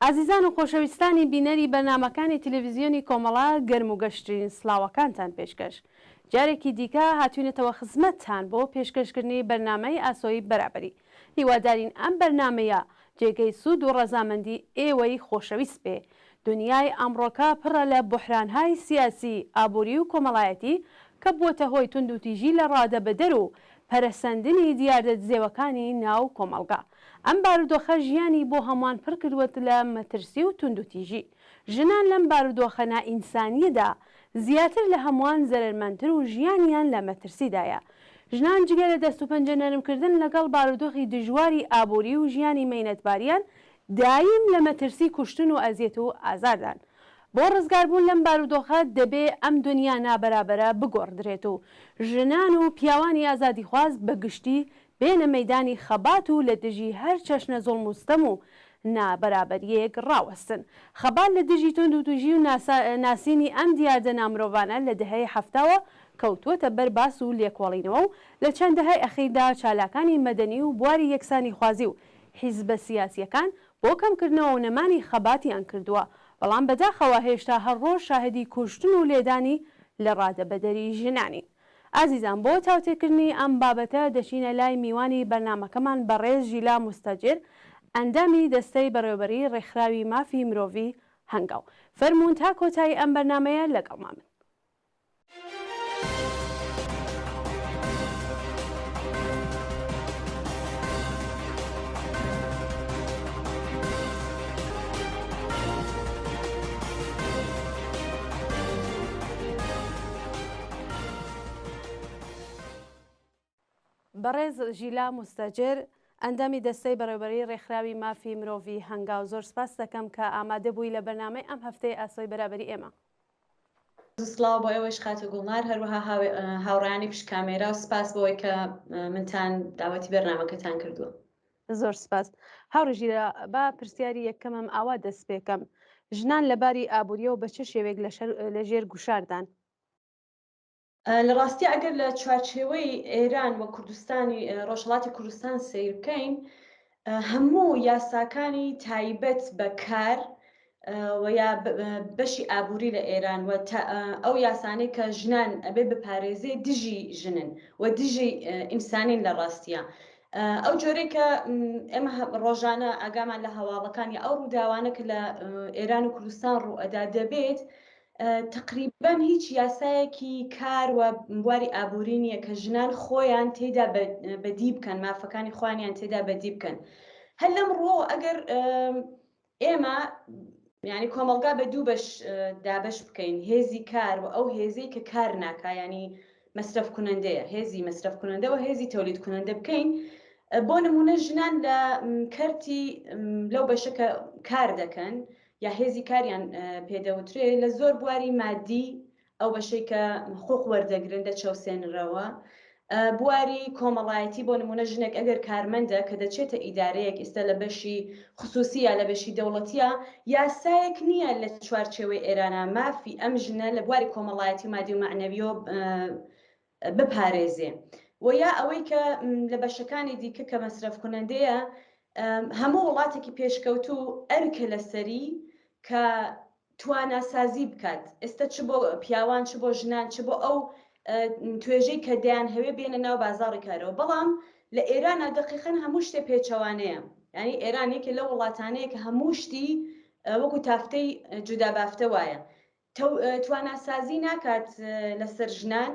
ئازیزان و خۆشەویستانی بینەری بەرنامەکانی تەلەڤیزیۆنی کۆمەڵە گەرم و گەشترین سڵاوەکانتان پێشکەش جارێکی دیکە هاتوونێتەوە خزمەتتان بۆ پێشکەشکردنی بەرنامەی ئاسۆیی بەرابەری هیوادارین ئەم بەرنمەیە جێگەی سوود و ڕەزامەندی ئێوەی خۆشەویست بێ دنیای ئەمڕۆکە پڕە لە بوحرانهای سیاسی ئابووری و کۆمەڵایەتی کە بووەتە هۆی توندوتیژی لە ڕادەبەدەر و پەرەسەندنی دیاردەجێوەکانی ناو کۆمەڵگا ئەم بارودۆخە ژیانی بۆ هەمووان پڕ کردووەت لە مەترسی و توندوتیژی ژنان لەم بارودۆخە نائینسانیەدا زیاتر لە هەمووان زەرمەندتر و ژیانیان لە مەترسیدایە ژنان جگە لە دەست و پەنجە نەرمکردن لەگەڵ بارودۆخی دژواری ئابووری و ژیانی مەینەتباریان دایم لە مەترسی کوشتن و ئەزیەت و ئازاردان بۆ ڕزگاربوون لەم بارودۆخە دەبێ ئەم دنیا نابەرابەرە بگۆڕدرێت و ژنان و پیاوانی ئازادی خواست بەگشتی بێنە مەیدانی خەبات و لە دژی هەر چەشنە زوڵم و ستەم و نابەرابەریەک ڕاوەستن خەبات لە دژی توندوتیژی و ناسینی ئەم دیاردە نامرۆڤانە لە دەهەی هەفتاوە کەوتووەتە بەر باس و لێکۆڵینەوە و لە چەند دەهەی ئەخیردا چالاکانی مەدەنی و بواری یەکسانی خوازی و حیزبە سیاسیەکان بۆ کەمکردنەوە و نەمانی خەباتیان کردووە بەڵام بەداخەوە هێشتا هەر ڕۆژ شاهدی کوشتن و لێدانی لە ڕادەبەدەری ژنانی ئازیزان بۆ چاوتێکردنی ئەم بابەتە دەچینە لای میوانی بەرنمەکەمان بەڕێز ژیلا مستەجر ئەندامی دەستەی بەڕێوەبەری ڕێکخراوی مافی مرۆڤی هەنگاو فەرموون تا کۆتایی ئەم بەرنمەیە لەگەڵمان من بەڕێز ژیلا مستەجر ئەندامی دەستەی بەڕێوەبەری ڕێکخراوی مافی مرۆڤی هەنگاو زۆر سپاس دەکەم کە ئامادە بووی لە بەرنامەی ئەم هەفتەی ئاسۆی بەرابەری ئێمە سڵاو بۆ ئێوەش خاتە گوڵنار هەروەها هاوڕانی پشت کامێرا و سپاس بۆی کە منتان داوەتی بەرنامەکەتان کردووە زۆر سپاس هاوڕێ ژیلا با پرسیاری یەکەمم ئاوا دەست پێکەم ژنان لەباری ئابووریەوە بە چه شێوەیەک لەژێر گوشاردان لە ڕاستی ئەگەر لە چوارچێوەی ئێران و کوردستانی ڕۆژهەڵاتی کوردستان سیر بکەین هەموو یاساکانی تایبەت بە کار و یا بەشی ئابووری لە ئێران و ئەو یاسانەی کە ژنان ئەبێ بپارێزێ دژی ژنن و دژی ئینسانین لە ڕاستیە ئەو جۆرەی کە ئێمە ڕۆژانە ئاگامان لە هەواڵەکان یا ئەو ڕووداوانە کە لە ئێران و کوردستان ڕوئەدا دەبێت تقریبا هیچ یاسایەکی کار و بواری ئابووری نییە کە ژنان خۆیان تێدا بەدی بکەن مافەکانی خۆیان تێدا بەدی بکەن هەر لەم ڕۆ ئەگەر ئێمە یعنی کۆمەلگا بە دوو بەش دابش بکەین هێزی کار و ئەو هێزەی کە کار ناکا ینی مەصرف کنندەیە هێزی مەصرف کننده و هێزی تولید کننده بکەین بۆ نمونە ژنان لە کەرتی لەو بەشەکە کار دەکەن یا هێزی کاریان پێدەوترێ لە زۆر بواری مادی ئەو بەشەی کە حقوق وەردەگرن دەچەوسێنرەوە بواری کۆمەڵایەتی بۆ نمونە ژنێک ئەگەر کارمەندە کە دەچێتە ئیدارەیەک ئێستا لە بەشی خصوصیە لە بەشی دەوڵەتیە یاسایەک نییە لە چوارچێوەی ئێرانە مافی ئەم ژنە لە بواری کۆمەڵایەتی مادی و معنەویەوە بپارێزێ و یا ئەوەی کە لە بەشەکانی دیکە کە مەصرف کنندەیە هەموو وڵاتێکی پێشکەوتوو ئەرکە لەسەری کە تواناسازی بکات ئێستا چ بۆ پیاوان چ بۆ ژنان چ بۆ ئەو توێژەی کە دەیان هەوێ بێنە ناو بازاڕی کارەوە بەڵام لە ئێرانە دقیقەن هەموو شتێ پێچەوانەیە ینی ئێران یەکێ لە وڵاتانەیە کە هەموو شتی وەکو تافتەی جودا بافتە وایە تواناسازی ناکات لەسەر ژنان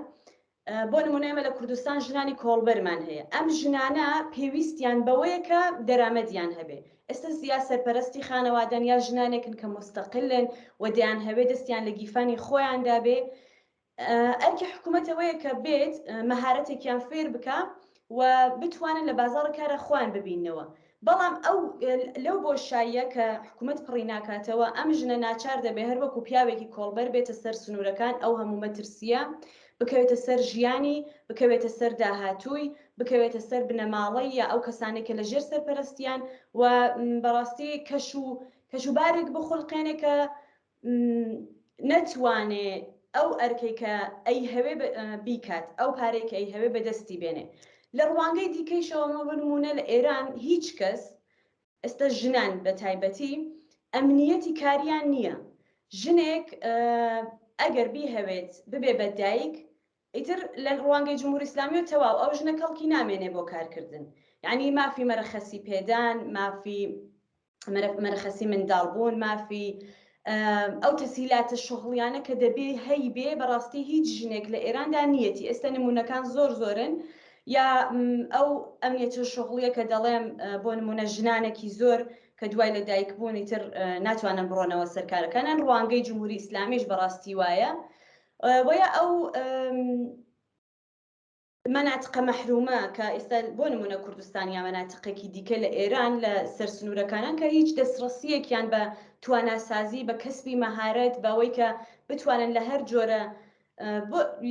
بۆ نمونە ئێمە لە کوردستان ژنانی کۆڵبەرمان هەیە ئەم ژنانە پێویستیان بەوەیە کە دەرامەدیان هەبێ ئێستا یا سەرپەرستی خانەوادەن یا ژنانێکن کە مستەقلن و دەیان هەوێ دەستیان لە گیفانی خۆیاندا بێ ئەرکی حکوومەتەوەیە کە بێت مەهارەتێکیان فێر بکە و بتوانن لە بازاڕ کارە خۆیان ببینەوە بەڵام ئەو لەو بۆشاییە کە حکوومەت پڕی ناکاتەوە ئەم ژنە ناچار دەبێ هەر وەکو پیاوێکی کۆڵبەر بێتە سەر سنوورەکان ئەو هەموو مەترسیە بکەوێتە سەر ژیانی بکەوێتە سەر داهاتووی بکەوێتە سەر بنەماڵەی یا ئەو کەسانێکە لە ژێر سەرپەرستیان و بەڕاستی کەشوبارێک بخڵقێنێ کە نەتوانێ ئەو ئەرکەی کە ئەی هەوێ بیکات ئەو پارەی کە ئەی هەوێ بەدەستی بێنێ. لە ڕوانگەی دیکەیشەوەمە بنمونە لە ئێران هیچ کەس ئێستا ژنان بە تایبەتی ئەمنیەتی کاریان نییە. ژنێک ئەگەر بیهەوێت ببێ بە دایک ئیتر لە ڕوانگەی جمهوری ئیسلامی و تەواو ئەو ژنە کەڵکی نامێنێ بۆ کارکردن، یعنی مافی مەرەخەسی پێدان، مافی مەرەخەسی منداڵبوون، مافی ئەو تەسیلاتە شغڵیانە کە دەبێ هەی بێ بەڕاستی هیچ ژنێک لە ئێراندا نیەتی. ئێستا نمونونەکان زۆرن یا ئەو ئەمنیەتە شغڵیە کە دەڵێم بۆ نمونە ژنانێکی زۆر کە دوای لە دایک بوونی تر ناتوانن بڕۆنەوە سەرکارەکانان ڕوانگەی جمهوری ئیسلامیش بەڕاستی وایە وەیە ئەو مەناتقە مەحرومە کە ئێستا بۆ نمونە کوردستان یا مەناتقێکی دیکە لە ئێران لە سەرسنوورەکانان کە هیچ دەستڕەسیەکیان بە تواناسازی بە کەسبی مەهارەت بەوەی کە بتوانن لە هەر جۆرە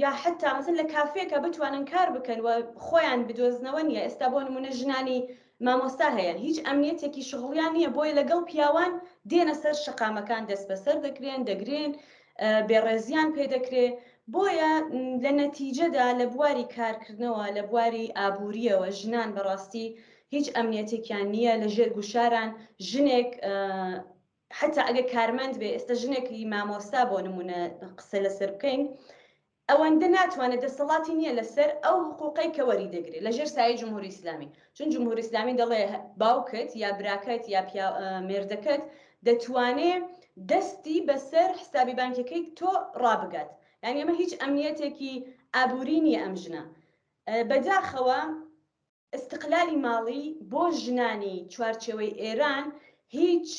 یا حتا مەسن لە کافێکە بتوانن کار بکەن و خۆیان بدۆزنەوە نیە. ئێستا بۆ نمونە ژنانی مامۆستا هەیە هیچ ئەمنیەتێکی شغڵیان نییە، بۆیە لەگەڵ پیاوان دێنە سەر شقامەکان دەست بەسەر دەگرێن بێڕێزیان پێدەکرێ. بۆیە لە نەتیجەدا لە بواری کارکردنەوە لە بواری ئابوووریەوە ژنان بەڕاستی هیچ ئەمنیەتێکیان نییە لە ژێر گوشاران. ژنێک حتا ئەگە کارمەند بێ، ئێستا ژنێکی مامۆستا بۆ نمونە قسە لەسەر بکەین، ئەوەندە ناتوانێت دەسەڵاتی نییە لەسەر ئەو حقوقی کە وەری دەگرێت لە ژێر سایە جمهوری ئیسلامی، چون جمهوری ئیسلامی دەڵێ باوکت یا براکەت یا مێردەکەت دەتوانێت دەستی بەسەر حسابی بانکەکەی تۆ ڕابگات. یعنی ئەمە هیچ ئەمنیەتێکی ئابووری نییە. ئەم ژنە بەداخەوە استقلالی ماڵی بۆ ژنانی چوارچێوەی ئێران هیچ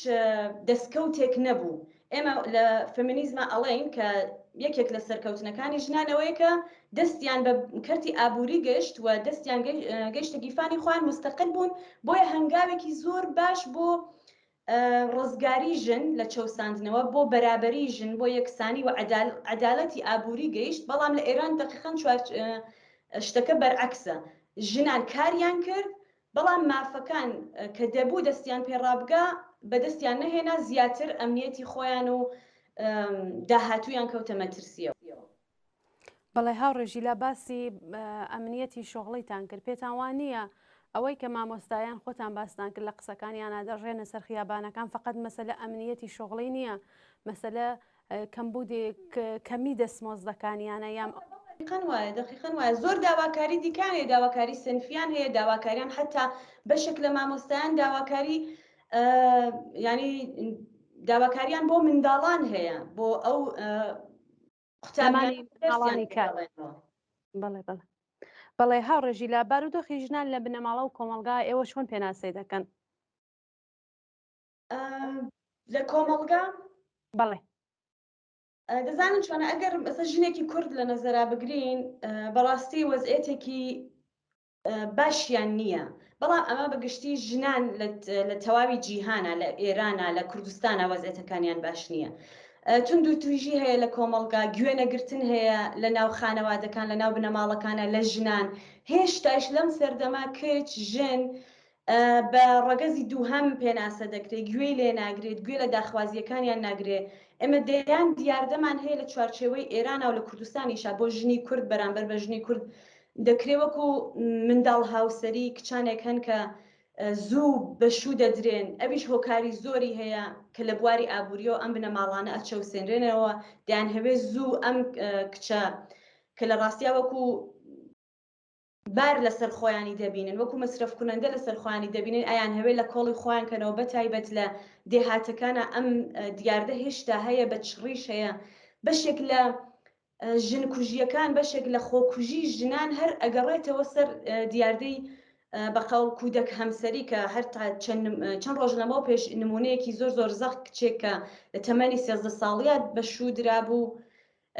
دەستکەوتێک نەبوو. ئێمە لە فەمینیزمە ئەڵێن کە یەکێک لە سەرکەوتنەکانی ژنانەوەی کە دەستیان بە کەرتی ئابووری گەشت و دەستیان گەیشتە گیفانی خۆیان مستەقل بوون. بۆیە هەنگاوێکی زۆر باش بۆ ڕزگاری ژن لە چەوساندنەوە، بۆ بەرابەری ژن، بۆ یەکسانی و عەدالەتی ئابووری گەیشت. بەڵام لە ئێران دەقیقاً شتەکە بەرعەکسە، ژنان کاریان کرد بەڵام مافەکان کە دەبوو دەستیان پێڕابگا بەدەستیان نەهێنا، زیاتر ئەمنیەتی خۆیان و داهاتوویان کەوتە مەترسیەوە. بەڵێ هاوڕێژی لە باسی ئەمنیەتی شغڵیتان کرد، پێتان وانە ئەوەی کە مامۆستایان خۆتان باسان کرد لە قسەکانیانە دەڕێنە سەر خیابانەکان فقط مەسەلە ئەمنیەتی شغڵی نییە، مەسەلە کەمی دەستمۆزدەکانیانە یام دقیقاً وایە. زۆر داواکاری دیکان هەیە، داواکاری سنفیان هەیە، داواکاریان حتا بەشێک لە مامۆستایان داواکاری ینی داواکاریان بۆ منداڵان هەیە، بۆ ئەو قوتابیانی کار. بەڵێ هاوڕێژی لە بارودۆخی ژنان لە بنەماڵە و کۆمەلگا ئێوە چۆن پێناسەی دەکەن؟ لە کۆمەلگا بەڵێ دەزانن چۆنە ئەگەر مەسە ژنێکی کورد لە نەزەرا بگرین بەڕاستی وەزعێتێکی باشیان نییە. بەڵام ئەمە بەگشتی ژنان لە تەواوی جیهانە، لە ئێرانە، لە کوردستانە وەزعێتەکانیان باش نییە. تونند و تویژی هەیە لە کۆمەلگا، گوێنەگرتن هەیە لە ناو خانەوادەکان، لە ناو بنەماڵەکانە لە ژنان. هێشتاش لەم سەردەما کچ ژن بە ڕەگەزی دووهەم پێناسە دەکرێت، گوێی لێ ناگرێت، گوێ لە داخوازیەکانیان ناگرێت. ئێمە دەیان دیاردەمان هەیە لە چوارچێوەی ئێرانە و لە کوردستانیشا بۆ ژنی کورد بەرامبەر بە ژنی کورد دەکرێت وەکو منداڵ هاوسەری کچانێک هەن کە زوو بەشوو دەدرێن. ئەویش هۆکاری زۆری هەیە کە لە بواری ئابوووریەوە ئەم بنەماڵانە ئەچەوسێنرێنەوە، دەیان هەوێ زوو ئەم کچە کە لە ڕاستیا وەکو بار لەسەر خۆیانی دەبینن، وەکو مەصرف کننده لەسەر خۆیانی دەبینن، ئایان هەوێ لە کۆڵی خۆیان کەنەوە. بەتایبەت لە دێهاتەکانە ئەم دیاردە هێشتا هەیە، بە چڕیش هەیە. بەشێک لە ژن کوژیەکان، بەشێک لە خۆکوژی ژنان هەر ئەگەڕێتەوە سەر دیاردەی بەقەڵ کودەک هەمسەری کە هەر چەند ڕۆژ لەمەوە پێش نمونەیەکی زۆر زۆر زەق کچێک کە لە تەمەنی 13 ساڵیات بەشوو درابوو،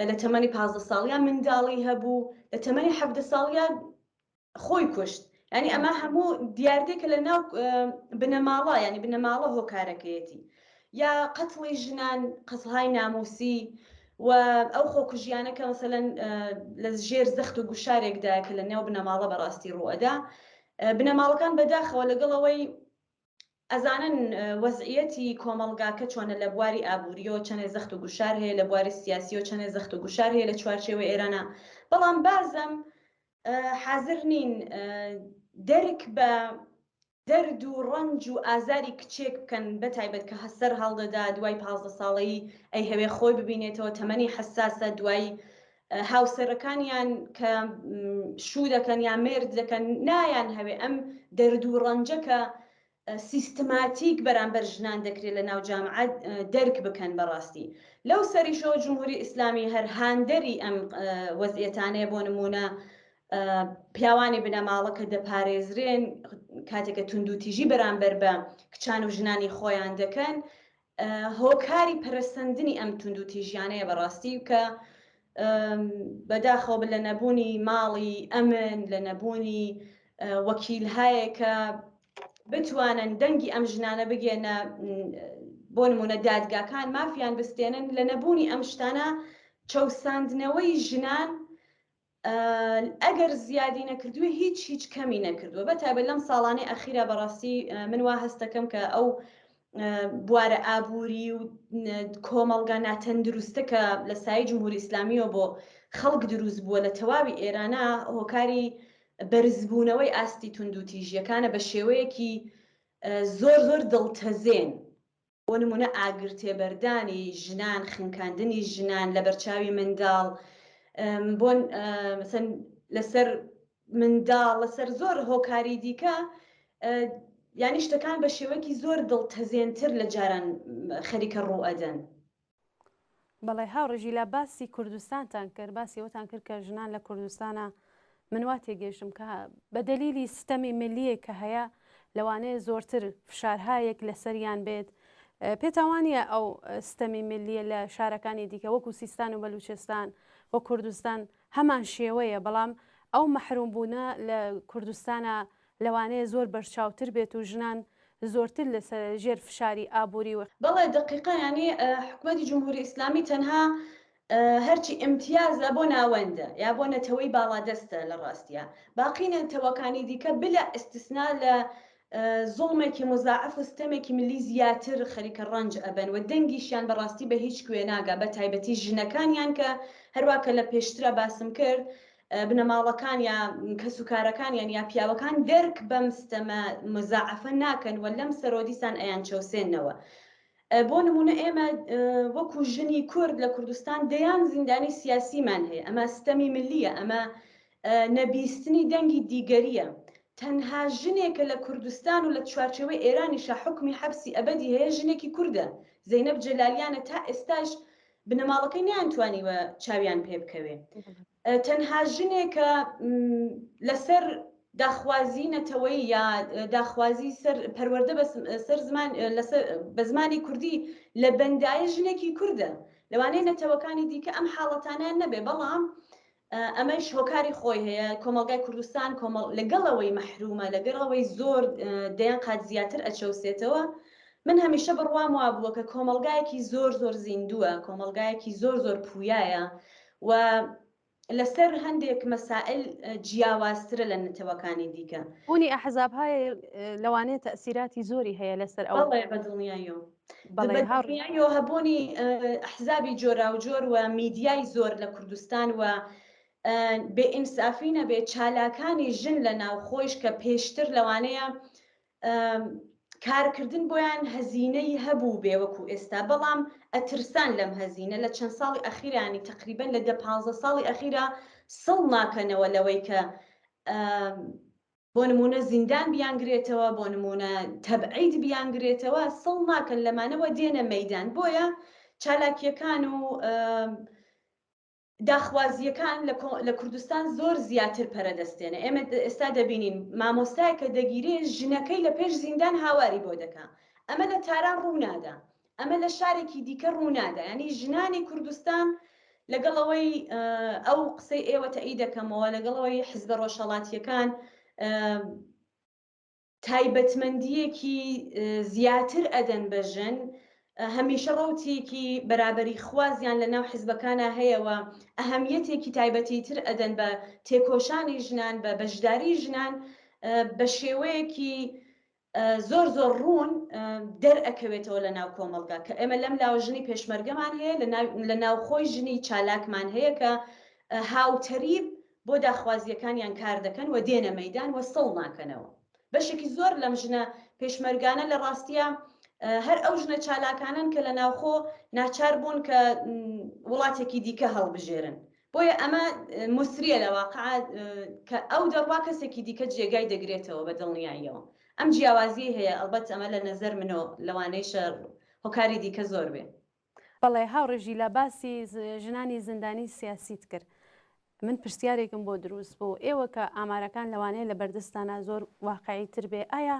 لە تەمەنی 15 ساڵیان منداڵی هەبوو، لە تەمەنی 17 ساڵیان خۆی کوشت. ینی ئەمە هەموو دیاردێکە لە ناو بنەماڵە، ینی بنەماڵە هۆکارەکەیەتی. یا قەتڵی ژنان، قەتڵهای ناموسی و ئەو خۆکوژیانەکە مەسەلەن لە ژێر زەخت و گوشارێکدا کە لە نێو بنەماڵە بەڕاستی ڕوئەدا. بنەماڵەکان بەداخەوە لەگەڵەوەی ئەزانن وەزعیەتی کۆمەڵگاکە چۆنە لە بواری ئابوووریەوە چەندێ زەخت و گوشار هەیە، لە بواری سیاسیەوە چەندێ زەخت و گوشار هەیە لە چوارچێوەی ئێرانە، بەڵام بازم حازر نین دەرک بە دەرد و ڕەنج و ئازاری کچێک بکەن بەتایبەت کە هەسەر هەڵدەدا دوای 15 ساڵەیی ئەی هەوێ خۆی ببینێتەوە تەمەنی حساسە دوای هاوسەرەکانیان کە شوو دەکەن یا مێرد دەکەن نایان هەوێ ئەم دەرد و ڕەنجەکە سیستماتیک بەرامبەر ژنان دەکرێت لە ناو جامعەت دەرک بکەن بەڕاستی. لەو سەریشەوە جمهوری ئیسلامی هەر هاندەری ئەم وەزعیەتانەیە بۆ نمونە پیاوانی بنەماڵە کە دەپارێزرێن کاتێکە توندوتیژی بەرامبەر بە کچان و ژنانی خۆیان دەکەن هۆکاری پەرەسەندنی ئەم توندوتیژیانەیە بەڕاستی کە بەداخەوە لە نەبوونی ماڵی ئەمن لە نەبوونی وەکیلهایەکە بتوانن دەنگی ئەم ژنانە بگێنە بۆ نمونە دادگاکان مافیان بستێنن لە نەبوونی ئەم شتانە چەوساندنەوەی ژنان ئەگەر زیادی نەکردووە هیچ کەمی نەکردووە بەتایبەت لەم ساڵانەی ئەخیرا بەڕاستی من وا هەست دەکەم کە ئەو بوارە ئابووری و کۆمەڵگا ناتەندروستە کە لە سایەی جمهوری ئیسلامیەوە بۆ خەڵک دروست بووە لە تەواوی ئێرانە هۆکاری بەرزبوونەوەی ئاستی توندوتیژیەکانە بە شێوەیەکی زۆر دڵتەزێن بۆ نمونە ئاگرتێبەردانی ژنان خنکاندنی ژنان لە بەرچاوی منداڵ بۆن لەسەر منداڵ لەسەر زۆر هۆکاری دیکە یانی شتەکان بە شێوەیەکی زۆر دڵتەزێنتر لە جاران خەریکە ڕوئەدەن. بەڵێ هاوڕێژی لە باسی کوردستانتان کرد باسی ئەوتان کرد کە ژنان لە کوردستانە منوا تێگەیشتم کە بە دەلیلی سیستەمی ملیە کە هەیە لەوانەیە زۆرتر فشارهایەک لەسەریان بێت پێتاوانیە ئەو سیستەمی ملیە لە شارەکانی دیکە وەکو سیستان و بەلوچستان و کوردستان هەمان شێوەیە بەڵام ئەو مەحرومبوونە لە کوردستانە لەوانەیە زۆر بەرچاوتر بێت و ژنان زۆرتر لەسەر ژێر فشاری ئابووری و بەڵێ دقیقا ینی حکوومەتی جمهوری ئیسلامی تەنها هەرچی امتیازە بۆ ناوەندە یا بۆ نەتەوەی باڵادەستە لە ڕاستیە باقی نەتەوەکانی دیکە بلا ئستثنا لە زوڵمێکی مزاعف و ستەمێکی ملی زیاتر خەریکە ڕەنج ئەبەن و دەنگیشیان بەڕاستی بە هیچ کوێ ناگا بە تایبەتی ژنەکانیان کە هەروواکە لە پێشترە باسم کرد بنەماڵەکان یا کەسوکارەکانیان یا پیاوەکان دەرک بەم ستەمە مزاعفە ناکەن و لەم سەرۆدیسان ئەیان چەوسێنەوە. بۆ نمونە ئێمە وەکو ژنی کورد لە کوردستان دەیان زیندانی سیاسیمان هەیە ئەمە ستەمی ملیە ئەمە نەبیستنی دەنگی دیگەریە تەنها ژنێکە لە کوردستان و لە چوارچێوەی ئێرانیشە حکمی حەبسی ئەبەدی هەیە ژنێکی کووردە زەینەب جەلالیانە تا ئێستاش بنەماڵەکەی نیانتوانیوە چاویان پێ بکەوێ تەنها ژنێکە لەسەر داخوازی نەتەوەی یا داخوازی پەروەردە بە زمانی کوردی لە بەندایە ژنێکی کووردە لەوانەیە نەتەوەکانی دیکە ئەم حاڵەتانیان نەبێ بەڵام ئەمەش هۆکاری خۆی هەیە کۆمەڵگای کوردستان لەگەڵەوەی مەحرومە لەگەڵەوەی زۆر دەیان قات زیاتر ئەچەوسێتەوە من هەمیشە بڕوام وا بووە کە کۆمەڵگایەکی زۆر زیندووە کۆمەڵگایەکی زۆر پویایە و لەسەر هەندێک مەسائل جیاوازترە لە نەتەوەکانی دیکە بوونی ئەحزابهای لەوانەیە تەئسیراتی زۆری هەیە لەسەر ئەو بەدڵنیاییەوە هەبوونی ئەحزابی جۆراوجۆر و میدیای زۆر لە کوردستان و بێئینسافی نەبێت چالاکانی ژن لە ناوخۆیش کە پێشتر لەوانەیە کارکردن بۆیان هەزینەی هەبوو بێوەکو ئێستا بەڵام ئەترسان لەم هەزینە لە چەند ساڵی ئەخیرانی تقریبن لە 15 ساڵی ئەخیرا سڵ ناکەنەوە لەوەی کە بۆ نمونە زیندان بیانگرێتەوە بۆ نمونە تەبعید بیانگرێتەوە سڵ ناکەن لەمانەوە دێنە مەیدان بۆیە چالاکیەکان و داخوازیەکان لە کوردستان زۆر زیاتر پەرەدەستێنە ئێمە ئێستا دەبینین مامۆستای کە دەگیرێ ژنەکەی لە پێش زیندان هاواری بۆ دەکا ئەمە لە تاران ڕوونادا ئەمە لە شارێکی دیکە ڕوونادا ینی ژنانی کوردستان لەگەڵەوەی ئەو قسەی ئێوە تەئی دەکەمەوە لەگەڵەوەی حزبە ڕۆژهەڵاتیەکان تایبەتمەندیەکی زیاتر ئەدەن بە ژن هەمیشە ڕەوتێکی بەرابەری خوازیان لە ناو حیزبەکانە هەیەەوە ئەهەمیەتێکی تایبەتی تر ئەدەن بە تێکۆشانی ژنان بە بەشداری ژنان بە شێوەیەکی زۆر زۆر ڕوون دەرئەکەوێتەوە لە ناو کۆمەڵگا کە ئێمە لەم لاوە ژنی پێشمەرگەمان هەیە لە ناوخۆی ژنی چالاکمان هەیە کە هاوتەریب بۆ داخوازیەکانیان کار دەکەن و دێنە مەیدان وە سەڵ ناکەنەوە بەشێکی زۆر لەم ژنە پێشمەرگانە لە ڕاستیە هەر ئەو ژنە چالاکانن کە لە ناوخۆ ناچار بوون کە وڵاتێکی دیکە هەڵبژێرن بۆیە ئەمە موسریە لە واقع کە ئەو دەڕوا کەسێکی دیکە جێگای دەگرێتەوە بە دڵنیاییەوە ئەم جیاوازی هەیە ئەلبەت ئەمە لە نەزەر منەوە لەوانەیە هۆکاری دیکە زۆر بێ بەڵێ هاوڕێژی لە باسی ژنانی زیندانی سیاسیت کرد من پرسیارێکم بۆ دروست بوو ئێوە کە ئامارەکان لەوانەیە لە بەردەستانە زۆر واقعی تر بێ ئایا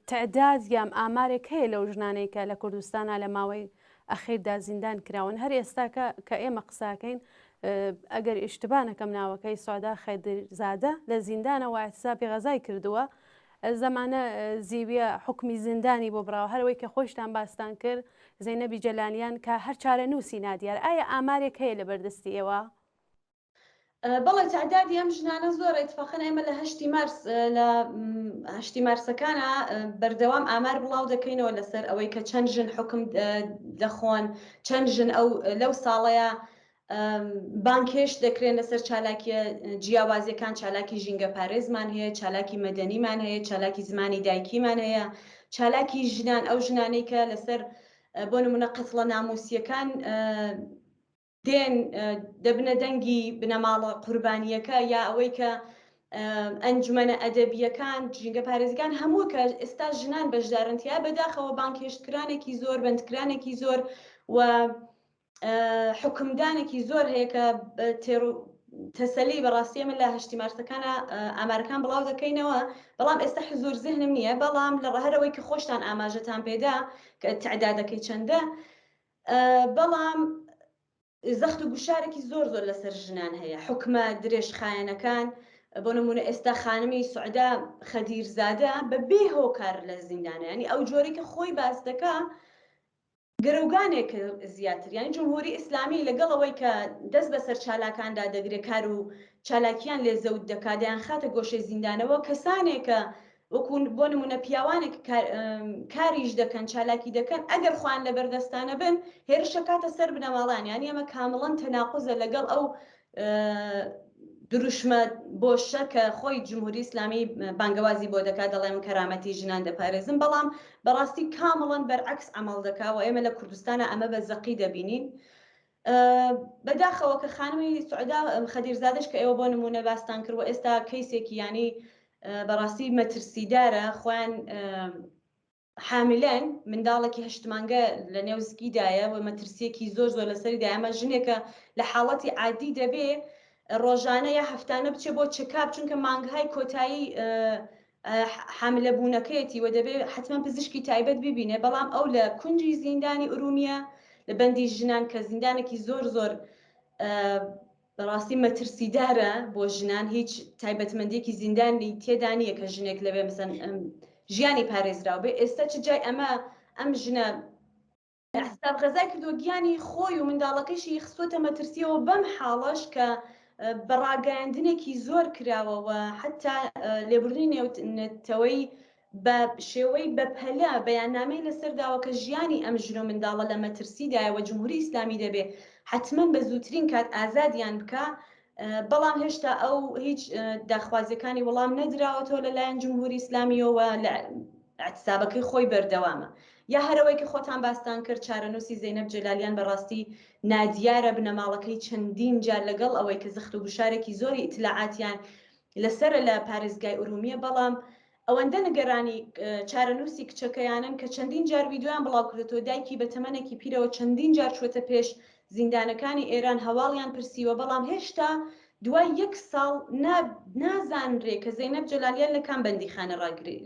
تعداد یام ئامارێک هەیە لەو ژنانەی کە لە کوردستانە لە ماوەی ئەخیردا زیندان کراون هەر ئێستا کە ئێمە قساکەین ئەگەر ئیشتبانەکەم ناوەکەی سودا خەیدرزادە لە زیندانەوە احتسابی غەزای کردووە زەمانە زیویە حکمی زیندانی بۆ براوە هەروەی کە خۆشتان باستان کرد زەینەبی جەلانیان کە هەر چارە نووسی نادیار ئایا ئامارێک هەیە لە بەردەستی ئێوە؟ بەڵێ تعدادی ئەم ژنانە زۆر اتفاقاً ئێمە لە هەشتی مارسەکانە بەردەوام ئامار بڵاو دەکەینەوە لەسەر ئەوەی کە چەند ژن حکم دەخۆن چەند ژن ئەو لەو ساڵەیە بانکێش دەکرێن لەسەر چالاکیە جیاوازیەکان چالاکی ژینگە پارێزمان هەیە چالاکی مەدەنیمان هەیە چالاکی زمانی دایکیمان هەیە چالاکی ژنان ئەو ژنانەی کە لەسەر بۆ نمونە قەتڵە ناموسیەکان دێن دەبنە دەنگی بنەماڵە قوربانیەکە یا ئەوەی کە ئەنجومەنە ئەدەبیەکان ژینگە پارێزگان هەموو کە ئێستا ژنان بەشدارنتیا بەداخەوە بانکێشتکرانێکی زۆر بەندکرانێکی زۆر و حکمدانێکی زۆر هەیە کە تەسەلی بەڕاستی من لە هەشتی مارسەکانە ئامارەکان بڵاو دەکەینەوە بەڵام ئێستا حزور زێنم نییە بەڵام لە ڕەهەرەوەی کە خۆشتان ئاماژەتان پێدا کە تعدادەکەی چەندە بەڵام زەخت و گوشارێکی زۆر زۆر لەسەر ژنان هەیە حکمە درێژخایەنەکان بۆ نمونە ئێستا خانمی سوعدا خەدیرزادە بە بێ هۆکار لە زیندانە ینی ئەو جۆرەی کە خۆی باس دەکا گەرەوگانێک زیاتر یانی جمهوری ئیسلامی لەگەڵەوەی کە دەست بەسەر چالاکاندا دەگرێت کار و چالاکیان لێ زەوت دەکاتیان خاتە گۆشەی زیندانەوە کەسانێکە وەکوون بۆ نمونە پیاوانێک کاریش دەکەن چالاکی دەکەن ئەگەر خوان لە بەردەستانە بن هێرشە کاتە سەر بنەماڵان یانی ئەمە کامڵەن تەناقوزە لەگەڵ ئەو دروشمە بۆشە کە خۆی جمهوری ئیسلامی بانگەوازی بۆ دەکات دەڵێ من کەرامەتی ژنان دەپارێزم بەڵام بەڕاستی کامڵەن بەرعکس عمل دەکا و ئێمە لە کوردستانە ئەمە بە زەقی دەبینین بەداخەوە کە خانمی سوعدا خەدیرزادەش کە ئێوە بۆ نمونە باستان کردوە ئێستا کەیسێکی ینی بەڕاستی مەترسیدارە خۆیان حاملەن منداڵێکی هەشتمانگە لە نێوزگیدایە و مەترسیەکی زۆر زۆر لەسەریدا ئەمە ژنێکە لە حاڵەتی عادی دەبێ ڕۆژانە یا هەفتانە بچێ بۆ چکاپ چونکە مانگهای کۆتایی حاملە بوونەکەیەتی و دەبێ حتمما پزیشکی تایبەت ببینێ بەڵام ئەو لە کونجی زیندانی ئورومیە لە بەندی ژنان کە زیندانێکی زۆر زۆر بەڕاستی مەترسیدارە بۆ ژنان هیچ تایبەتمەندێکی زیندانی تێدانیە کە ژنێک لەبێ مثلا ژیانی پارێزراو بێ ئێستا چ جای ئەم ژنە ئەحساب غەزای کردووە گیانی خۆی و منداڵەکەیشی خستۆتە مەترسیەوە بەم حاڵەش کە بەڕاگەیاندنێکی زۆر کراوە و حتا لێبوردنی نێوتەوەی بە شێوەی بەپەلە بەیاننامەی لەسەرداوە کە ژیانی ئەم ژنە منداڵە لە مەترسیدایەوە جمهوری ئیسلامی دەبێ حتمما بە زووترین کات ئازادیان بکە بەڵام هێشتا ئەو هیچ داخوازیەکانی وەڵام نەدراوەتەوە لەلایەن جمهوری ئیسلامیەوە لە اعتسابەکەی خۆی بەردەوامە یا هەرەوەی کە خۆتان باستان کرد چارەنووسی زەینەب جەلالیان بەڕاستی نادیارە بنەماڵەکەی چەندین جار لەگەڵ ئەوەی کە زەخت و گوشارێکی زۆری ئیتلاعاتیان لەسەر لە پارێزگای ئورومیە بەڵام ئەوەندە نگەرانی چارەنووسی کچەکەیانن کە چەندین جار ویددیویان بڵاو کردێتەوە دایکی بە تەمەنێکی پیرەوە چەندین جار چوەتە پێش زیندانەکانی ئێران هەواڵیان پرسیوە بەڵام هێشتا دوای 1 ساڵ نازانرێ کە زەینەب جەلالیان لە کام بەندیخانە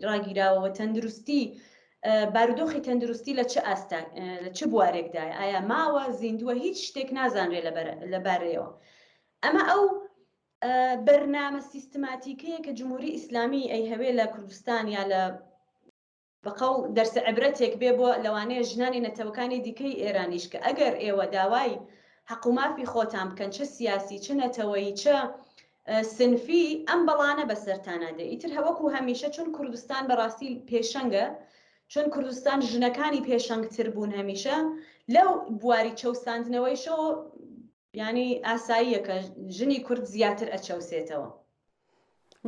ڕاگیراوەوە تەندروستی بارودۆخی تەندروستی لە چ بوارێکدایە ئایا ماوە زیندووە هیچ شتێک نازانرێ لەبارەیەوە ئەمە ئەو بەرنامە سیستماتیکەیە کە جمهوری ئیسلامی ئەی هەوێ لە کوردستان یا لە بەقەڵ دەرسە عبرەتێک بێ بۆ لەوانەیە ژنانی نەتەوەکانی دیکەی ئێرانیش کە ئەگەر ئێوە داوای حقومافی خۆتان بکەن چه سیاسی چه نەتەوەی چه سنفی ئەم بەڵانە بەسەرتانادە. ئیتر هەوەکو هەمیشە چون کوردستان بەڕاستی پێشەنگە، چون کوردستان ژنەکانی پێشەنگتر بوون هەمیشە لەو بواری چەوساندنەوەیشەوە ینی ئاساییە کە ژنی کورد زیاتر ئەچەوسێتەوە.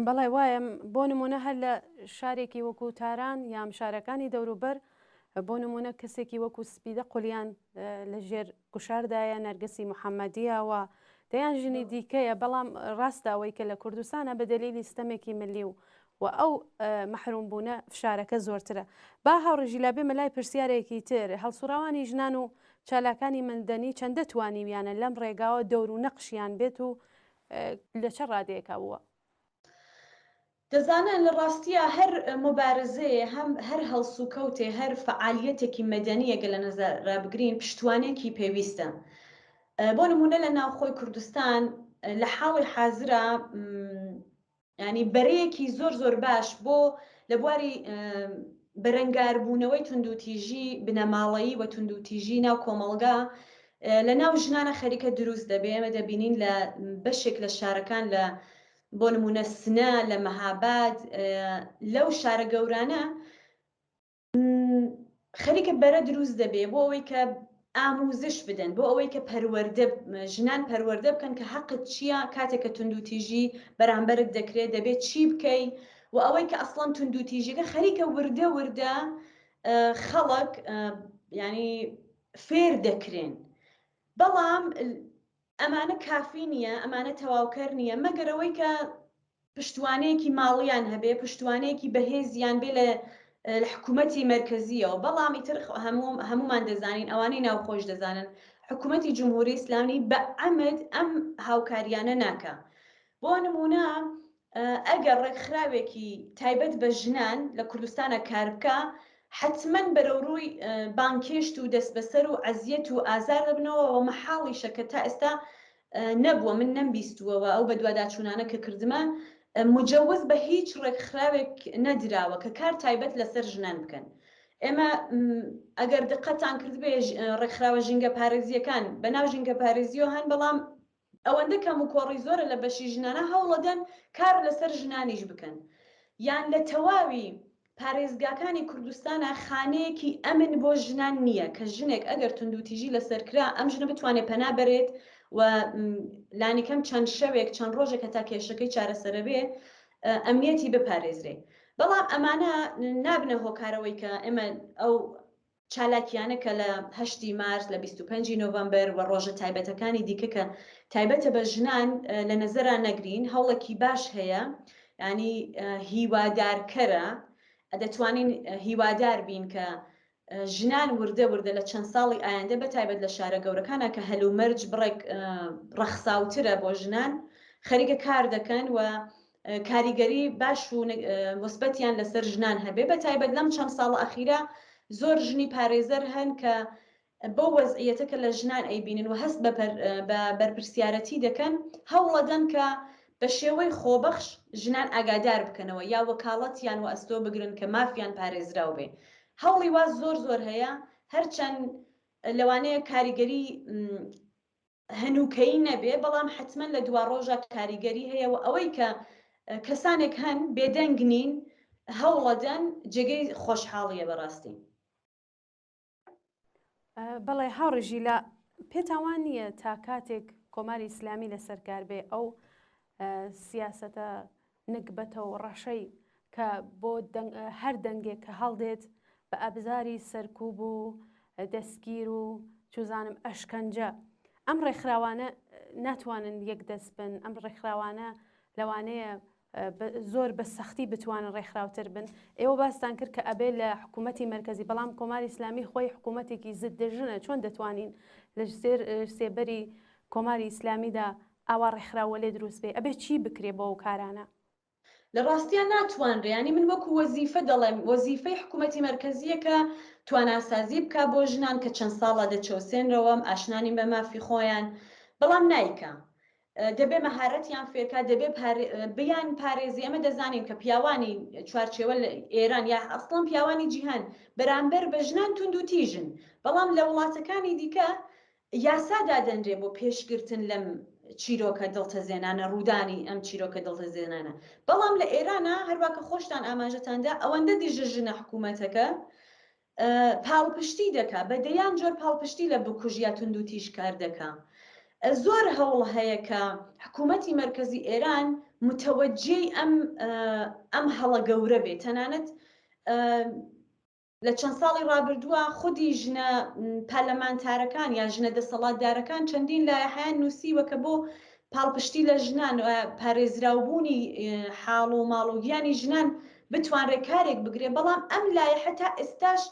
بەڵێ وایە بۆ نمونە هەر لە شارێکی وەکو تاران یام شارەکانی دەوروبەر بۆ نمونە کەسێکی وەکو سپیدە قولیان لە ژێر کوشاردایە نەرگسی محەممەدیەوە دەیان ژنی دیکەیە، بەڵام ڕاستەوەی کە لە کوردستانە بە دەلیلی ستەمێکی ملی و ئەو مەحرومبوونە فشارەکە زۆرترە. با هاوڕژی لە بێ مەلای پرسیارێکی تر هەڵسوراوانی ژنان و چالاکانی مندەنی چەندە توانیویانە لەم ڕێگاوە دەور و نەقشیان بێت و لە چه ڕادەیەکە بووە؟ دەزانن لە ڕاستیە هەر مبارزەیە هەر هەڵسو کەوتێ هەر فعالیەتێکی مەدەنیەگە لە نەزەرابگرین پشتوانێکی پێویستە. بۆ نمونە لە ناوخۆی کوردستان لە حاڵی حازرە ینی بەرەیەکی زۆر باش بۆ لە بواری بەرەنگاربوونەوەی توندوتیژی بنەماڵەیی و توندوتیژی ناو کۆمەڵگا لە ناو ژنانە خەریکە دروست دەبێ. ئێمە دەبینین لە بەشێک لە شارەکان لە بۆ نمونە سنە لە مەهاباد لەو شارە گەورانە خەریکە بەرە دروست دەبێ بۆ ئەوەی کە ئاموزش بدەن، بۆ ئەوەی کە ژنان پەروەردە بکەن کە حەقت چییە کاتێککە توندوتیژی بەرامبەرت دەکرێت دەبێت چی بکەی و ئەوەی کە ئەسڵان توندوتیژیەکە خەریکە وردە خەڵک ینی فێر دەکرێن. بەڵام ئەمانە کافی نییە، ئەمانە تەواوکەر نییە مەگەرەوەی کە پشتوانەیەکی ماڵیان هەبێ، پشتوانەیەکی بەهێزیان بێ لە حکوومەتی مرکزیەوە. بەڵام ئیتر هەمومان دەزانین ئەوانەی ناوخۆش دەزانن حکوومەتی جمهوری ئیسلامی بە عەمد ئەم هاوکاریانە ناکە. بۆ نمونە ئەگەر ڕێکخراوێکی تایبەت بە ژنان لە کوردستانە کار بکە حتمما بەرەو ڕووی بانکێشت و دەست بەسەر و عەزیەت و ئازار دەبنەوە و مەحاڵیشە کە تا ئێستا نەبووە، من نەمبیستووەوە ئەو بە دوواداچوونانە کە کردمە مجەوز بە هیچ ڕێکخراوێک نەدراوە کە کار تایبەت لەسەر ژنان بکەن. ئێمە ئەگەر دقەتان کرد بێ ڕێکخراوە ژینگە پارێزیەکان بەناو ژینگە پارێزیەوە هەن، بەڵام ئەوەندە کەم و کۆڕی زۆرە لە بەشی ژنانە هەوڵەدەن کار لەسەر ژنانیش بکەن. یان لە تەواوی پارێزگاکانی کوردستانە خانەیەکی ئەمن بۆ ژنان نییە کە ژنێک ئەگەر توندوتیژی لەسەرکرا ئەم ژنە بتوانێت پەنا بەرێت و لانیکەم چەند شەوێک چەند ڕۆژێک هەتا کێشەکەی چارەسەرە بێ ئەمنیەتی بپارێزرێ. بەڵام ئەمانە نابنە هۆکارەوەی کە ئێمە ئەو چالاکیانە کە لە 8 مارس لە 25 نۆڤەمبەر و ڕۆژە تایبەتەکانی دیکە کە تایبەتە بە ژنان لە نەزەرا نەگرین هەوڵێکی باش هەیە، ینی هیوادارکەرە دەتوانین هیوادار بین کە ژنان وردە لە چەند ساڵی ئاینده بە تایبەت لە شارە گەورەکانە کە هەلومەرج بڕێک ڕەخساوترە بۆ ژنان خەریکە کار دەکەن و کاریگەری باش و مثبەتیان لەسەر ژنان هەبێ. بە تایبەت لەم چەند ساڵ ئەخیرە زۆر ژنی پارێزەر هەن کە بۆ وەزعیەتە کە لە ژنان ئەیبینن و هەست بە بەرپرسیارەتی دەکەن هەوڵەدەن کە بە شێوەی خۆبەخش ژنان ئاگادار بکەنەوە یا وەکاڵەتیان و ئەستۆ بگرن کە مافیان پارێزراو بێ. هەوڵی واز زۆر هەیە، هەرچەند لەوانەیە کاریگەری هەنووکەی نەبێ، بەڵام حتمما لە دوا ڕۆژە کاریگەری هەیە و ئەوەی کە کەسانێک هەن بێدەنگ نین هەوڵەدەن جێگەی خۆشحاڵیە بەڕاستی. بەڵێ هاوڕژی لە پێتاوان نییە تا کاتێک کۆماری ئیسلامی لەسەرکار بێ ئەو سیاسەتە نکبەتە و ڕەشەی کە بۆ هەر دەنگێک کە هەڵدێت بە ئەبزاری سەرکوب و دەستگیر و چوزانم ئەشکەنجە ئەم ڕێکخراوانە ناتوانن یەک دەست بن، ئەم ڕێکخراوانە لەوانەیە زۆر بە سەختی بتوانن ڕێکخراوتر بن. ئێوە باستان کرد کە ئەبێ لە حکوومەتی مرکزی، بەڵام کۆماری ئیسلامی خۆی حکوومەتێکی زددەژنە، چۆن دەتوانین لە سێبەری کۆماری ئیسلامیدا ئاوا ڕێکخراوە لێ دروست بێ؟ ئەبێ چی بکرێ بۆ ئەو کارانە؟ لە ڕاستیان ناتوانرێ، ینی من وەکو وەزیفە دەڵێم وەزیفەی حکوومەتی مرکزیە کە تواناسازی بکە بۆ ژنان کە چەند ساڵە دەچەوسێنرەوە ئاشنانی بە مافی خۆیان، بەڵام نایکە. دەبێ مەهارەتیان فێرکە دەبێ بیان پارێزی ئەمە دەزانین کە پیاوانی چوارچێوە لە ئێران یا ئەسڵان پیاوانی جیهان بەرامبەر بە ژنان تونند و تیژن بەڵام لە وڵاتەکانی دیکە یاسا دادەنرێ بۆ پێشگرتن لەم چیرۆکە دڵتەزێنانە ڕوودانی ئەم چیرۆکە دڵتەزێنانە بەڵام لە ئێرانە هەروواکە خۆشتان ئاماژەتاندا ئەوەندە دیژە ژنە حکوومەتەکە پاڵپشتی دەکا بە دەیان جۆر پاڵپشتی لە بکوژیا تونند و تیژ کار دەکا زۆر هەوڵ هەیە کە حکوومەتی مرکزی ئێران متەوەجێی ئەم هەڵە گەورە بێت تەنانەت لە چەند ساڵی ڕابردووە خودی ژنە پەرلەمانتارەکان یا ژنە دەسەڵاتدارەکان چەندین لایحەیان نووسیوە کە بۆ پاڵپشتی لە ژنان پارێزراوبوونی حاڵ و ماڵ و گیانی ژنان بتوانرێ کارێک بگرێ بەڵام ئەم لایحە تا ئێستاش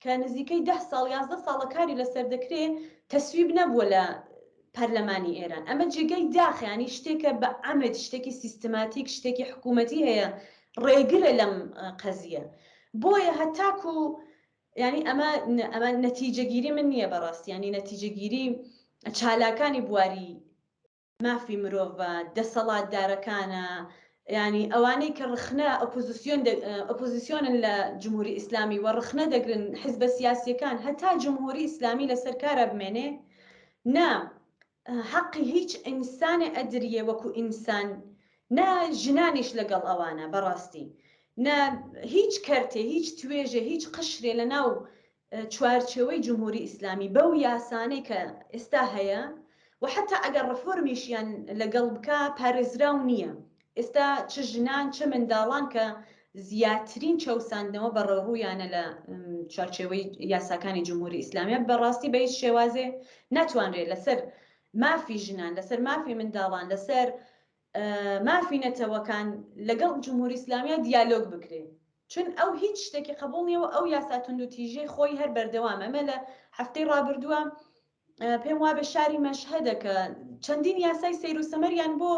کە نزیکەی 10 ساڵ 11 ساڵە کاری لەسەر دەکرێ تەسویب نەبووە لە پەرلەمانی ئێران ئەمە جێگەی داخیانی شتێکە بە ئەمەد شتێکی سیستماتیک شتێکی حکوومەتی هەیە ڕێگرە لەم قەزیە بۆیە هەتاکو ینی ئەمە نەتیجەگیری من نییە بەڕاستی ینی نەتیجەگیری چالاکانی بواری مافی مرۆڤ دەسەڵاتدارەکانە ینی ئەوانەی کە ڕخنە ئۆپۆزیسیۆنن لە جمهوری ئیسلامی و ڕخنە دەگرن حیزبە سیاسیەکان هەتا جمهوری ئیسلامی لەسەر کارە بمێنێ نا حەقی هیچ ئینسانێ ئەدریێ وەکو ئینسان نا ژنانیش لەگەڵ ئەوانە بەڕاستی نا هیچ کەرتێ هیچ توێژێ هیچ قشرێ لە ناو چوارچێوەی جمهوری ئیسلامی بەو یاسانەی کە ئێستا هەیە و حتا ئەگەر ڕفۆرمیشیان لەگەڵ بکە پارێزراو نییە ئێستا چ ژنان چه منداڵان کە زیاترین چەوساندنەوە بەڕێڕوویانە لە چوارچێوەی یاساکانی جمهوری ئیسلامیە بەڕاستی بە هیچ شێوازێ ناتوانرێت لەسەر مافی ژنان لەسەر مافی منداڵان لەسەر مافی نەتەوەکان لەگەڵ جمهوری ئیسلامیە دیالۆگ بکرێت چون ئەو هیچ شتێکی قبول نییەوە ئەو یاسا تونند و تیژەی خۆی هەر بەردەوام ئەمە لە هەفتەی ڕابردووە پێم وا بە شاری مەشهەدەکە چەندین یاسای سەیر و سەمەریان بۆ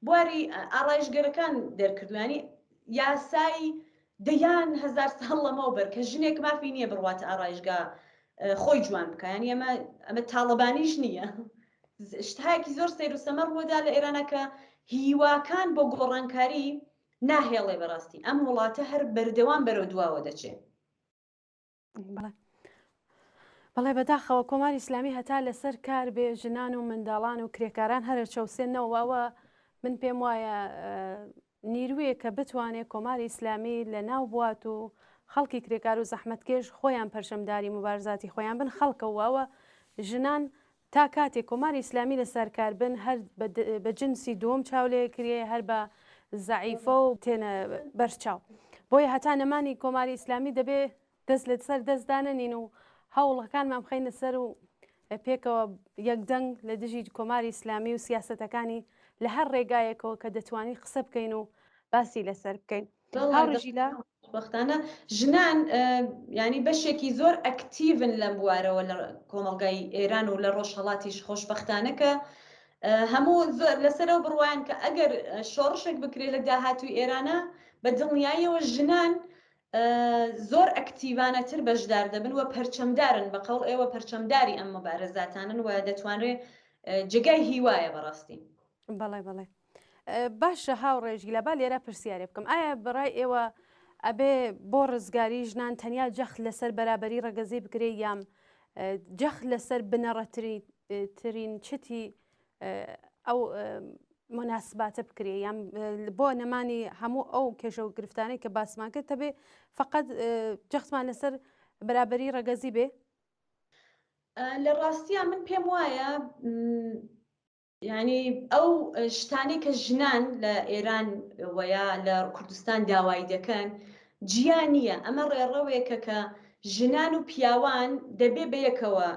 بواری ئاڕایشگەرەکان دەرکردوانی یاسای دەیان هزار ساڵ لەمەوبەر کە ژنێک مافی نییە بڕواتە ئاڕایشگا خۆی جوان بکەیانی ئەمە تاڵەبانیش نییە شتایەکی زۆر سەیر و سەمەڕ بۆدا لە ئێرانە کە هیواکان بۆ گۆڕانکاری ناهێڵێ بەڕاستی ئەم وڵاتە هەر بەردەوام بەرەو دواوە دەچێت بەڵێ بەداخەوە کۆماری ئیسلامی هەتا لەسەر کار بێ ژنان و منداڵان و کرێکاران هەرە چەوسێنەوەوە من پێم وایە نیرویە کە بتوانێت کۆماری ئیسلامی لە ناو بوات و خەڵکی کرێکار و زەحمەتکێش خۆیان پەرشەمداری مبارزاتی خۆیان بن خەڵکەوەوە ژنان تا کاتێک کۆماری ئیسلامی لەسەر کار بن هەر بە جنسی دووەم چاولێ کرێ هەر بە زەعیفە و تێنە بەرچاو بۆیە هەتا نەمانی کۆماری ئیسلامی دەبێ دەست لە سەر دەستدانەنین و هەوڵەکانمان بخەینە سەر و پێکەوە یەکدەنگ لە دژی کۆماری ئیسلامی و سیاسەتەکانی لە هەر ڕێگایەکەوە کە دەتوانی قسە بکەین و باسی لەسەر بکەین هاوڕژیلا وەختانە ژنان ینی بەشێکی زۆر ئەکتیڤن لەم بوارەوە لە کۆمەڵگای ئێران و لە ڕۆژهەڵاتیش خۆشبەختانەکە هەموو لەسەرەوە بڕوایان کە ئەگەر شۆڕشێک بکرێت لە داهاتوی ئێرانە بە دڵنیاییەوە ژنان زۆر ئەکتیڤانەتر بەشدار دەبن و پەرچەمدارن بە قەڵ ئێوە پەرچەمداری ئەم مەبارەزاتانن و دەتوانرێت جگای هیوایە بەڕاستی بەڵێ بەڵێ باشە هاوڕێژی لە با لێرە پرسیارێ بکەم ئایا بەڕای ئێوە ئەبێ بۆ ڕزگاری ژنان تەنیا جەخت لەسەر بەرابەری ڕەگەزی بکرێ یام جەخت لەسەر بنەڕەترین چتی ئەو مناسباتە بکرێ یان بۆ نەمانی هەموو ئەو کێشە و گرفتانەی کە باسمان کرد هەبێ فقط جەختمان لەسەر بەرابەری ڕەگەزی بێ لە ڕاستیە من پێم وایە ینی ئەو شتانی کە ژنان لە ئێران وەیە لە کوردستان داوای دەکەن جیان نییە ئەمە ڕێڕەوێکە کە ژنان و پیاوان دەبێ بەیەکەوە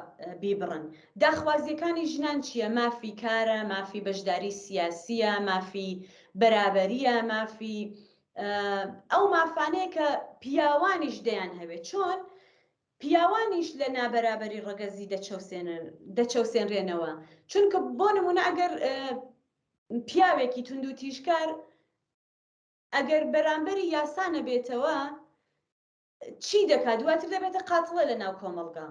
بیبڕن داخوازیەکانی ژنان چییە مافی کارە مافی بەشداری سیاسیە مافی بەرابەریە مافی ئەو مافانەیە کە پیاوانیش دەیان هەوێت چۆن پیاوانیش لە نابەرابەری ڕەگەزی دەچەوسێنرێنەوە چونکە بۆ نمونە ئەگەر پیاوێکی تونند و تیژکار ئەگەر بەرامبەری یاسا نەبێتەوە چی دەکات دواتر دەبێتە قاتڵە لە ناو کۆمەڵگا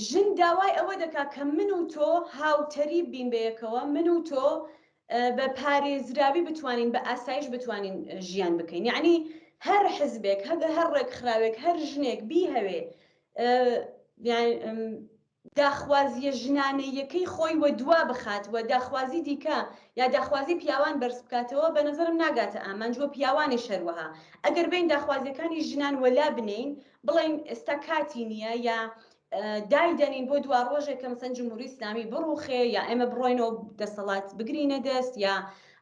ژن داوای ئەوە دەکات کە من و تۆ هاوتەری بین بەیەکەوە من و تۆ بە پارێزراوی بتوانین بە ئاسایش بتوانین ژیان بکەین. یعنی هەر حزبێک هەر ڕێکخراوێک هەر ژنێک بیهەوێ داخوازیە ژنانەیەکەی خۆی وە دوا بخات و داخوازی دیکە یا داخوازی پیاوان بەرز بکاتەوە بە نظرم ناگاتە ئامانجوە پیاوانی شەروەها ئەگەر بین داخوازیەکانی ژنان وەلا بنین بڵین ئێستا کاتی نییە یا دایدەنین بۆ دوا ڕۆژێکە مەسەن جمهوری ئیسلامی بڕوخێ یا ئێمە بڕۆینەوە دەسەڵات بگرینە دەست یا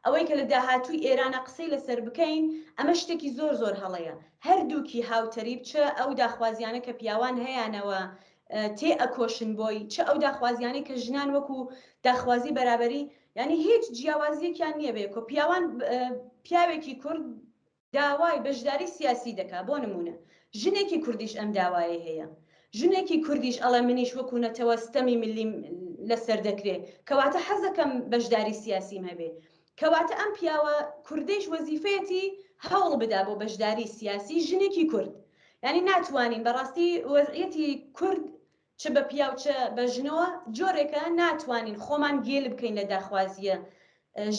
ئەوەی کە لە داهاتووی ئێرانە قسەی لەسەر بکەین ئەمە شتێکی زۆر هەڵەیە هەردووکی هاوتەریب چە ئەو داخوازیانە کە پیاوان هەیەیانەوە تێ ئەکۆشن بۆی چه ئەو داخوازیانەی کە ژنان وەکو داخوازی بەرابەری ینی هیچ جیاوازیەکیان نییە بێ کۆ پیاوان پیاوێکی کورد داوای بەشداری سیاسی دەکا بۆ نمونە ژنێکی کوردیش ئەم داوایە هەیە ژنێکی کوردیش ئەڵێ منیش وەکو نەتەوەستەمی ملیم لەسەر دەکرێ کەواتە حەزەکەم بەشداری سیاسیم هەبێ کەواتە ئەم پیاوە کوردیش وەزیفەیەتی هەوڵ بدا بۆ بەشداری سیاسی ژنێکی کورد ینی ناتوانین بەڕاستی وەزعیەتی کورد چ بە پیاو چە بە ژنەوە جۆرێکە ناتوانین خۆمان گێل بکەین لە داخوازیە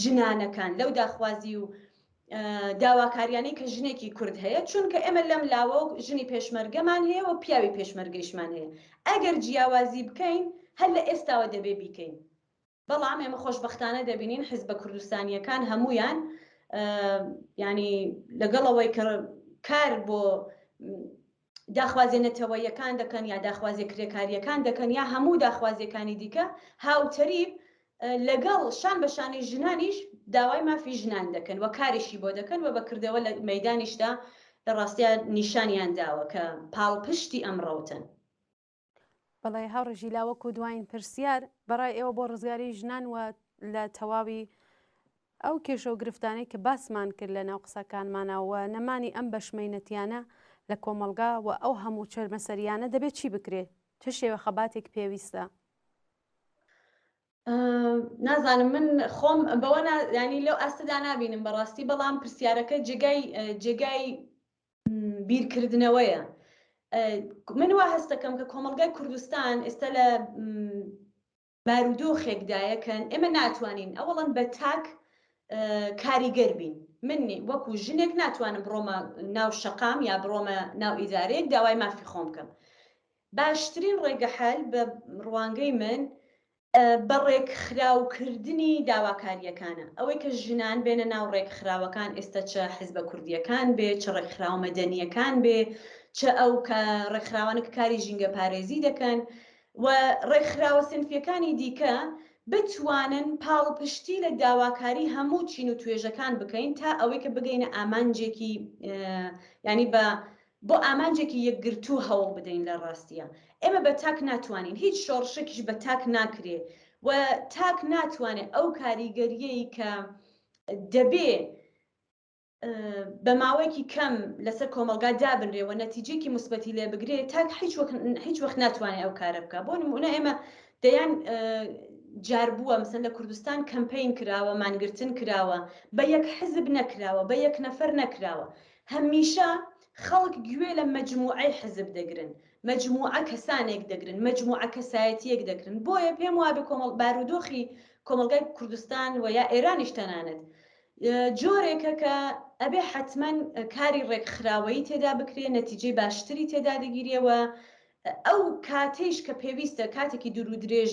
ژنانەکان لەو داخوازی و داواکاریانەی کە ژنێکی کورد هەیە چونکە ئێمە لەم لاوە ژنی پێشمەرگەمان هەیە و پیاوی پێشمەرگەیشمان هەیە ئەگەر جیاوازی بکەین هەر لە ئێستاوە دەبێ بیکەین بەڵام ئێمە خۆشبەختانە دەبینین حیزبە کوردستانیەکان هەمویان ینی لەگەڵەوەی کار بۆ داخوازێنەتەوەیەکان دەکەن یا داخوازیە کرێکاریەکان دەکەن یا هەموو داخوازیەکانی دیکە هاوتەریب لەگەڵ شان بەشانەی ژنانیش داوای مافی ژنان دەکەن و کاریشی بۆ دەکەن و بەکردەوە لە مەدانیشدا لە ڕاستیان نیشانیان داوە کە پاڵپشتی ئەمڕۆتن. بەڵێ هاوڕێژی لاوەکو دوایین پرسیار بەڕای ئێوە بۆ ڕزگاری ژنان و لە تەواوی ئەو کێشە و گرفتانەی کە باسمان کرد لە ناو قسەکانمانەوە نەمانی ئەم بەشمەینەتیانە لە کۆمەلگا و ئەو هەموو چەرمەسەریانە دەبێت چی بکرێت چه شێوە خەباتێک پێویستە؟ نازانم من خۆم بەوە ینی لەو ئاستەدا نبینم بەڕاستی بەڵام پرسیارەکە جێگای بیرکردنەوەیە من وا هەستەکەم کە کۆمەلگای کوردستان ئێستا لە بارودۆخێکدایەکەن ئێمە ناتوانین ئەوڵەن بە تاک کاریگەر بین من وەکو ژنێک ناتوانم بڕۆمە ناو شەقام یا بڕۆمە ناو ئیدارەیەک داوای مافی خۆم بکەم باشترین ڕێگە حەل بە ڕوانگەی من بە ڕێکخراوکردنی داواکاریەکانە ئەوەی کە ژنان بێنە ناو ڕێکخراوەکان ئێستا چە حیزبە کوردیەکان بێ چه ڕێکخراو مەدەنیەکان بێ چه ئەو کە ڕێکخراوانە کە کاری ژینگە پارێزی دەکەن و ڕێکخراوە سنفیەکانی دیکە بتوانن پاڵپشتی لە داواکاری هەموو چین و توێژەکان بکەین تا ئەوەی کە بگەینە ئامانجێکی ینی بۆ ئامانجێکی یەکگرتوو هەوڵ بدەین لە ڕاستیە ئێمە بە تاک ناتوانین هیچ شۆڕشێکیش بە تاک ناکرێ و تاک ناتوانێت ئەو کاریگەریەی کە دەبێ بە ماوەیەکی کەم لەسەر کۆمەلگا دابنرێ و نەتیجەیەکی مثبەتی لێ بگرێ تاک هیچ وەخت ناتوانێت ئەو کارە بکە بۆ نمونە ئێمە دەیان جار بووە مثلا لە کوردستان کەمپین کراوە مانگرتن کراوە بە یەک حزب نەکراوە بە یەک نەفەر نەکراوە هەمیشە خەڵک گوێ لە مەجموعەی حزب دەگرن مەجموعە کەسانێک دەگرن مەجموعە کەسایەتیەک دەگرن بۆیە پێم وابێ بارودۆخی کۆمەلگای کوردستان و یا ئێرانیش تەنانەت جۆرێکە کە ئەبێ حتمما کاری ڕێکخراوەیی تێدا بکرێ نەتیجەی باشتری تێدا دەگیرێەوە ئەو کاتەیش کە پێویستە کاتێکی دوور و درێژ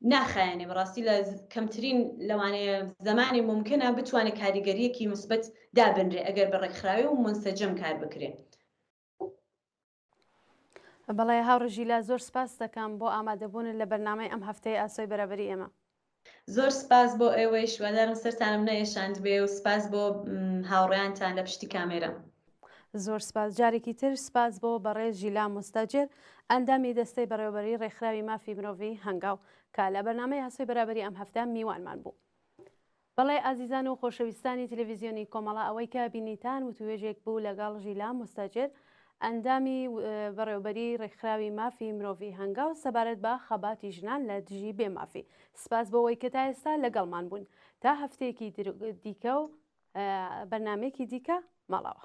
ناخایێنێ بەڕاستی لە کەمترین لەوانەیە زمانی ممکنە بتوانێت کاریگەریەکی مثبت دابنرێ ئەگەر بە ڕێکخراوی و منسەجم کار بکرێ. بەڵێ هاوڕژی لا زۆر سپاس دەکەم بۆ ئامادەبوون لە بەرنامەی ئەم هەفتەی ئاسۆی بەرەبەری ئێمە. زۆر سپاس بۆ ئێوەی شوادارم سەرتانم نەیەشاند بێ و سپاس بۆ هاوڕێیانتان لە پشتی کامێرە. زۆر سپاس جارێکی تر سپاس بۆ بەڕێز ژیلا مستەجر ئەندامی دەستەی بەڕێوەبەری ڕێکخراوی مافی مرۆڤی هەنگاو کە لە بەرنامەی هەسووی بەرابەری ئەم هەفتە میوانمان بوو. بەڵێ ئازیزان و خۆشەویستانی تەلەڤیزیۆنی کۆمەڵە ئەوەی کە بینیتان و توێژێک بوو لەگەڵ ژیلا مستەجر ئەندامی بەڕێوەبەری ڕێکخراوی مافی مرۆڤی هەنگاو سەبارەت بە خەباتی ژنان لە دژی بێمافی. سپاس بۆەوەی کە تا ئێستا لەگەڵمان بوون تا هەفتەیەکی دیکە و بەرنامەیەکی دیکە ماڵەوە.